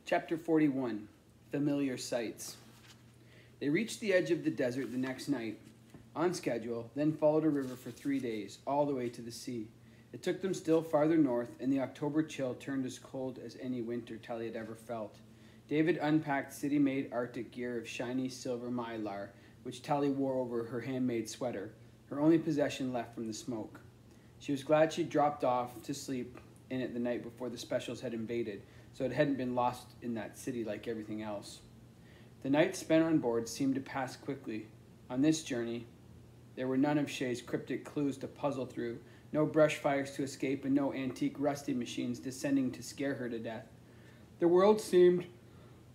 Chapter 41, Familiar Sights. They reached the edge of the desert the next night, on schedule, then followed a river for 3 days, all the way to the sea. It took them still farther north, and the October chill turned as cold as any winter Tally had ever felt. David unpacked city-made Arctic gear of shiny silver mylar, which Tally wore over her handmade sweater, her only possession left from the smoke. She was glad she'd dropped off to sleep in it the night before the specials had invaded, so it hadn't been lost in that city like everything else. The nights spent on board seemed to pass quickly. On this journey, there were none of Shay's cryptic clues to puzzle through, no brush fires to escape, and no antique rusty machines descending to scare her to death. The world seemed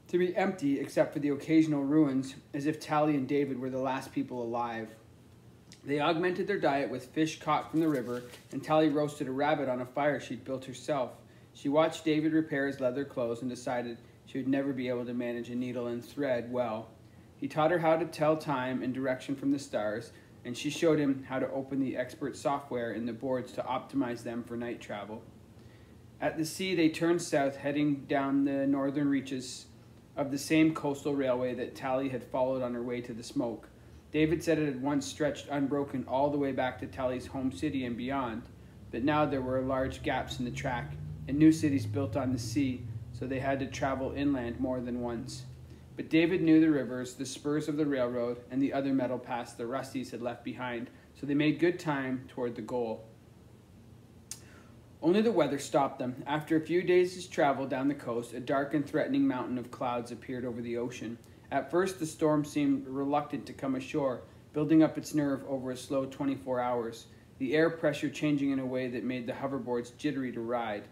to be empty except for the occasional ruins, as if Tally and David were the last people alive. They augmented their diet with fish caught from the river, and Tally roasted a rabbit on a fire she'd built herself. She watched David repair his leather clothes and decided she would never be able to manage a needle and thread well. He taught her how to tell time and direction from the stars, and she showed him how to open the expert software in the boards to optimize them for night travel. At the sea, they turned south, heading down the northern reaches of the same coastal railway that Tally had followed on her way to the smoke. David said it had once stretched unbroken all the way back to Tally's home city and beyond, but now there were large gaps in the track, and new cities built on the sea, so they had to travel inland more than once. But David knew the rivers, the spurs of the railroad, and the other metal paths the Rusties had left behind, so they made good time toward the goal. Only the weather stopped them. After a few days' travel down the coast, a dark and threatening mountain of clouds appeared over the ocean. At first, the storm seemed reluctant to come ashore, building up its nerve over a slow 24 hours, the air pressure changing in a way that made the hoverboards jittery to ride.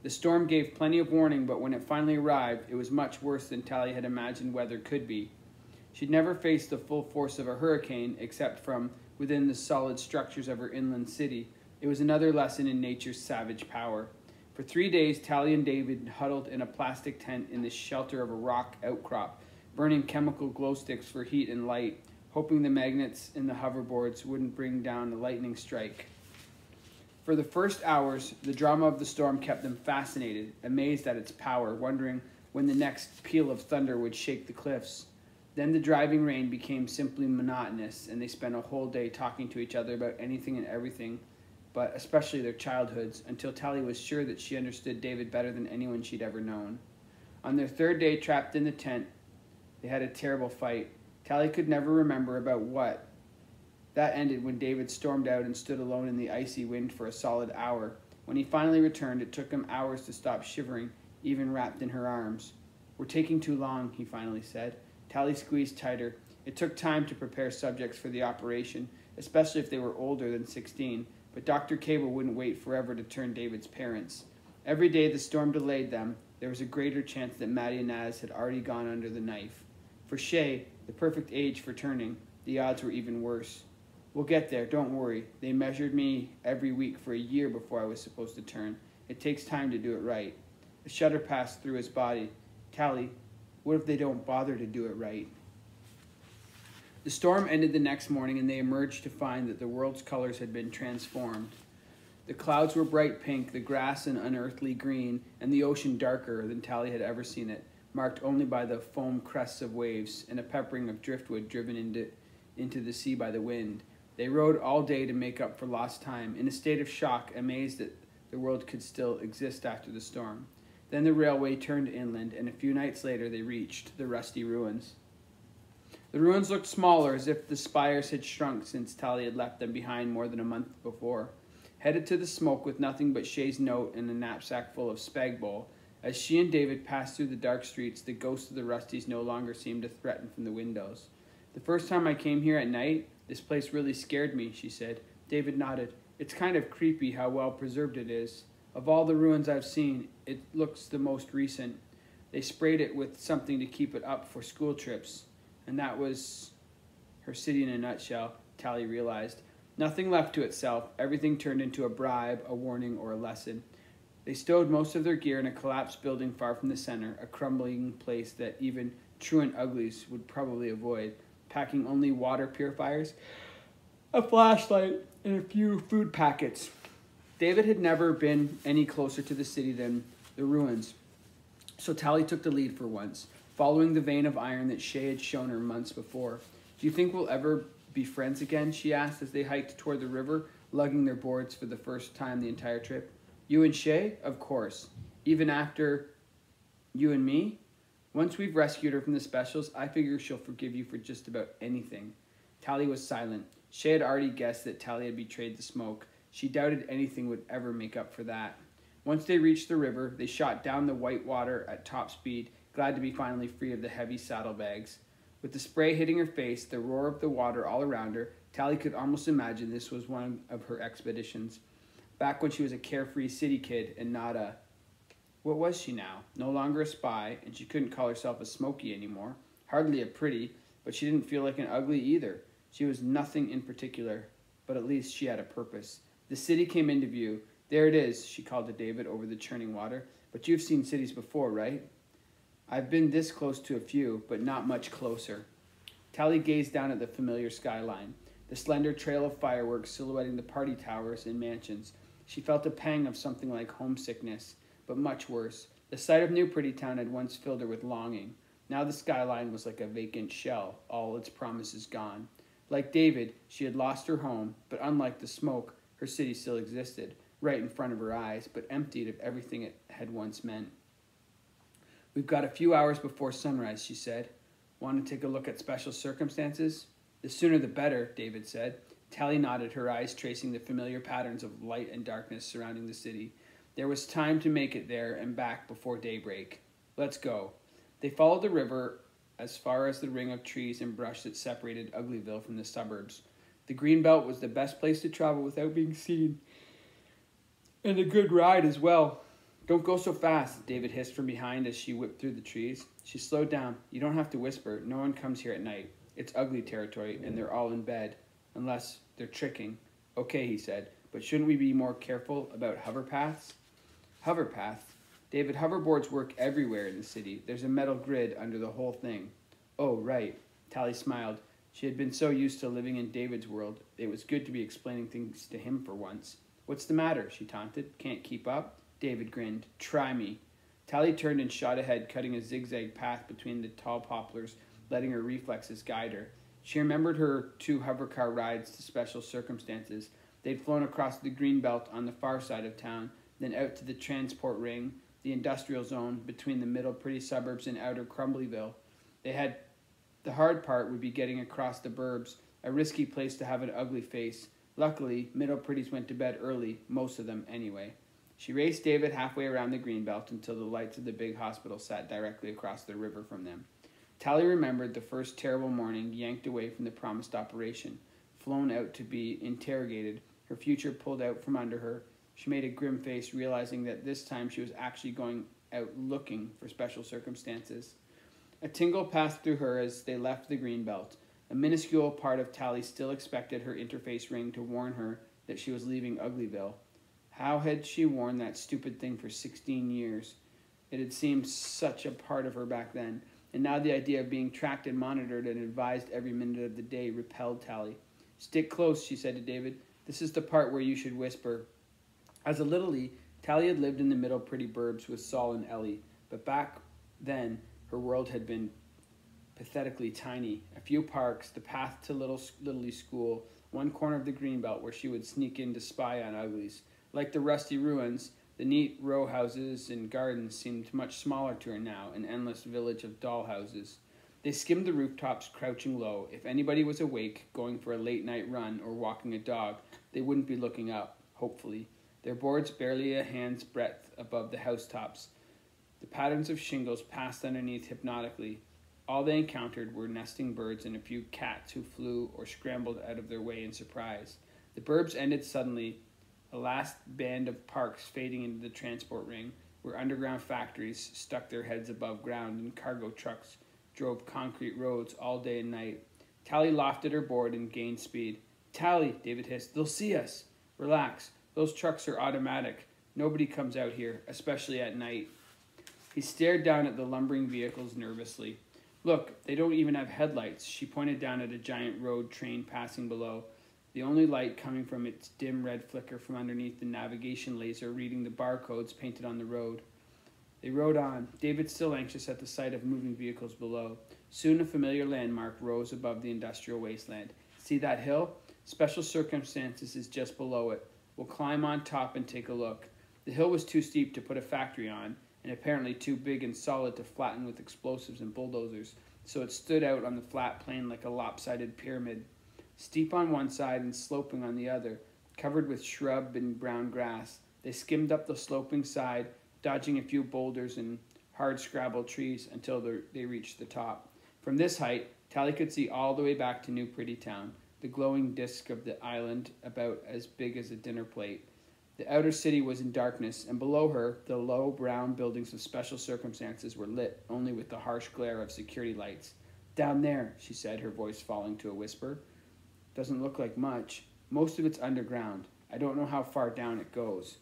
The storm gave plenty of warning, but when it finally arrived, it was much worse than Tally had imagined weather could be. She'd never faced the full force of a hurricane, except from within the solid structures of her inland city. It was another lesson in nature's savage power. For 3 days, Tally and David huddled in a plastic tent in the shelter of a rock outcrop, burning chemical glow sticks for heat and light, hoping the magnets in the hoverboards wouldn't bring down a lightning strike. For the first hours, the drama of the storm kept them fascinated, amazed at its power, wondering when the next peal of thunder would shake the cliffs. Then the driving rain became simply monotonous, and they spent a whole day talking to each other about anything and everything, but especially their childhoods, until Tally was sure that she understood David better than anyone she'd ever known. On their third day trapped in the tent, they had a terrible fight. Tally could never remember about what. That ended when David stormed out and stood alone in the icy wind for a solid hour. When he finally returned, it took him hours to stop shivering, even wrapped in her arms. "We're taking too long," he finally said. Tally squeezed tighter. It took time to prepare subjects for the operation, especially if they were older than 16, but Dr. Cable wouldn't wait forever to turn David's parents. Every day the storm delayed them, there was a greater chance that Maddie and Naz had already gone under the knife. For Shay, the perfect age for turning, the odds were even worse. "We'll get there, don't worry. They measured me every week for a year before I was supposed to turn. It takes time to do it right." A shudder passed through his body. "Tally, what if they don't bother to do it right?" The storm ended the next morning, and they emerged to find that the world's colors had been transformed. The clouds were bright pink, the grass an unearthly green, and the ocean darker than Tally had ever seen it, marked only by the foam crests of waves and a peppering of driftwood driven into the sea by the wind. They rode all day to make up for lost time, in a state of shock, amazed that the world could still exist after the storm. Then the railway turned inland, and a few nights later they reached the rusty ruins. The ruins looked smaller, as if the spires had shrunk since Tally had left them behind more than a month before. Headed to the smoke with nothing but Shay's note and a knapsack full of spag bowl, as she and David passed through the dark streets, the ghosts of the Rusties no longer seemed to threaten from the windows. "The first time I came here at night, this place really scared me," she said. David nodded. "It's kind of creepy how well preserved it is. Of all the ruins I've seen, it looks the most recent. They sprayed it with something to keep it up for school trips." And that was her city in a nutshell, Tally realized. Nothing left to itself. Everything turned into a bribe, a warning, or a lesson. They stowed most of their gear in a collapsed building far from the center, a crumbling place that even truant Uglies would probably avoid, packing only water purifiers, a flashlight, and a few food packets. David had never been any closer to the city than the ruins. So Tally took the lead for once, following the vein of iron that Shay had shown her months before. Do you think we'll ever be friends again? She asked as they hiked toward the river, lugging their boards for the first time the entire trip. You and Shay? Of course. Even after you and me? Once we've rescued her from the specials, I figure she'll forgive you for just about anything. Tally was silent. Shay had already guessed that Tally had betrayed the smoke. She doubted anything would ever make up for that. Once they reached the river, they shot down the white water at top speed, glad to be finally free of the heavy saddlebags. With the spray hitting her face, the roar of the water all around her, Tally could almost imagine this was one of her expeditions. Back when she was a carefree city kid and not a... What was she now? No longer a spy, and she couldn't call herself a Smoky anymore. Hardly a pretty, but she didn't feel like an ugly either. She was nothing in particular, but at least she had a purpose. The city came into view. There it is, she called to David over the churning water. But you've seen cities before, right? I've been this close to a few, but not much closer. Tally gazed down at the familiar skyline, the slender trail of fireworks silhouetting the party towers and mansions. She felt a pang of something like homesickness, but much worse. The sight of New Pretty Town had once filled her with longing. Now the skyline was like a vacant shell, all its promises gone. Like David, she had lost her home, but unlike the smoke, her city still existed, right in front of her eyes, but emptied of everything it had once meant. We've got a few hours before sunrise, she said. Want to take a look at special circumstances? The sooner the better, David said. Tally nodded, her eyes tracing the familiar patterns of light and darkness surrounding the city. There was time to make it there and back before daybreak. Let's go. They followed the river as far as the ring of trees and brush that separated Uglyville from the suburbs. The Greenbelt was the best place to travel without being seen. And a good ride as well. Don't go so fast, David hissed from behind as she whipped through the trees. She slowed down. You don't have to whisper. No one comes here at night. It's ugly territory, and they're all in bed. Unless they're tricking. Okay, he said, but shouldn't we be more careful about hoverpaths? Hoverpath? David, hoverboards work everywhere in the city. There's a metal grid under the whole thing. Oh, right. Tally smiled. She had been so used to living in David's world, it was good to be explaining things to him for once. What's the matter? She taunted. Can't keep up? David grinned. Try me. Tally turned and shot ahead, cutting a zigzag path between the tall poplars, letting her reflexes guide her. She remembered her 2 hovercar rides to special circumstances. They'd flown across the Greenbelt on the far side of town, then out to the transport ring, the industrial zone between the middle pretty suburbs and outer Crumblyville. The hard part would be getting across the burbs, a risky place to have an ugly face. Luckily, middle pretties went to bed early, most of them anyway. She raced David halfway around the Greenbelt until the lights of the big hospital sat directly across the river from them. Tally remembered the first terrible morning, yanked away from the promised operation, flown out to be interrogated, her future pulled out from under her. She made a grim face, realizing that this time she was actually going out looking for special circumstances. A tingle passed through her as they left the Greenbelt. A minuscule part of Tally still expected her interface ring to warn her that she was leaving Uglyville. How had she worn that stupid thing for 16 years? It had seemed such a part of her back then, and now the idea of being tracked and monitored and advised every minute of the day repelled Tally. Stick close, she said to David. This is the part where you should whisper. As a littlie, Tally had lived in the middle pretty burbs with Saul and Ellie, but back then her world had been pathetically tiny. A few parks, the path to Littlie school, one corner of the Greenbelt where she would sneak in to spy on Uglies. Like the rusty ruins, the neat row houses and gardens seemed much smaller to her now, an endless village of doll houses. They skimmed the rooftops, crouching low. If anybody was awake, going for a late-night run, or walking a dog, they wouldn't be looking up, hopefully. Their boards barely a hand's breadth above the housetops. The patterns of shingles passed underneath hypnotically. All they encountered were nesting birds and a few cats who flew or scrambled out of their way in surprise. The burbs ended suddenly, a last band of parks fading into the transport ring, where underground factories stuck their heads above ground and cargo trucks drove concrete roads all day and night. Tally lofted her board and gained speed. Tally, David hissed, they'll see us. Relax, those trucks are automatic. Nobody comes out here, especially at night. He stared down at the lumbering vehicles nervously. Look, they don't even have headlights. She pointed down at a giant road train passing below, the only light coming from its dim red flicker from underneath the navigation laser reading the barcodes painted on the road. They rode on, David still anxious at the sight of moving vehicles below. Soon a familiar landmark rose above the industrial wasteland. See that hill? Special Circumstances is just below it. We'll climb on top and take a look. The hill was too steep to put a factory on, and apparently too big and solid to flatten with explosives and bulldozers, so it stood out on the flat plain like a lopsided pyramid. Steep on one side and sloping on the other, covered with shrub and brown grass, they skimmed up the sloping side, dodging a few boulders and hard-scrabbled trees until they reached the top. From this height, Tally could see all the way back to New Pretty Town, the glowing disk of the island about as big as a dinner plate. The outer city was in darkness, and below her, the low brown buildings of Special Circumstances were lit only with the harsh glare of security lights. "Down there," she said, her voice falling to a whisper. "Doesn't look like much. Most of it's underground. I don't know how far down it goes."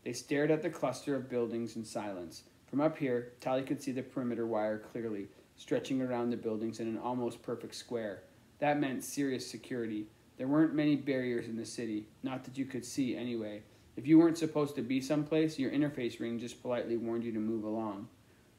They stared at the cluster of buildings in silence. From up here, Tally could see the perimeter wire clearly, stretching around the buildings in an almost perfect square. That meant serious security. There weren't many barriers in the city, not that you could see anyway. If you weren't supposed to be someplace, your interface ring just politely warned you to move along.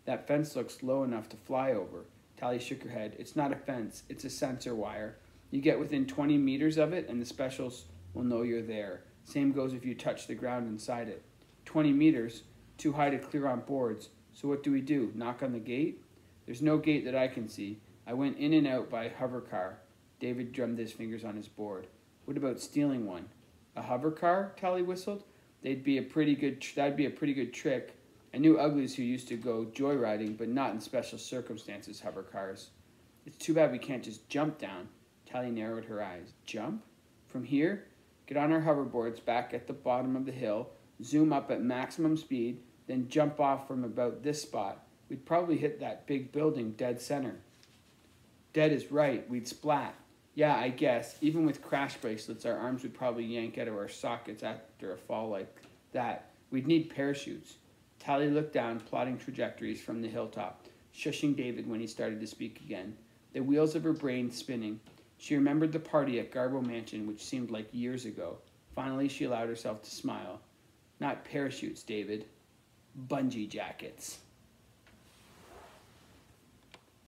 "That fence looks low enough to fly over." Tally shook her head. "It's not a fence, it's a sensor wire. You get within 20 meters of it and the specials will know you're there. Same goes if you touch the ground inside it." 20 meters? Too high to clear on boards. So what do? Knock on the gate? "There's no gate that I can see. I went in and out by hover car." David drummed his fingers on his board. "What about stealing one?" "A hover car?" Tally whistled. That'd be a pretty good trick. I knew Uglies who used to go joyriding, but not in Special Circumstances hover cars. "It's too bad we can't just jump down." Tally narrowed her eyes. "Jump? From here? Get on our hoverboards back at the bottom of the hill, zoom up at maximum speed, then jump off from about this spot. We'd probably hit that big building dead center." "Dead is right. We'd splat." "Yeah, I guess. Even with crash bracelets, our arms would probably yank out of our sockets after a fall like that. We'd need parachutes." Tally looked down, plotting trajectories from the hilltop, shushing David when he started to speak again, the wheels of her brain spinning. She remembered the party at Garbo Mansion, which seemed like years ago. Finally, she allowed herself to smile. "Not parachutes, David. Bungee jackets."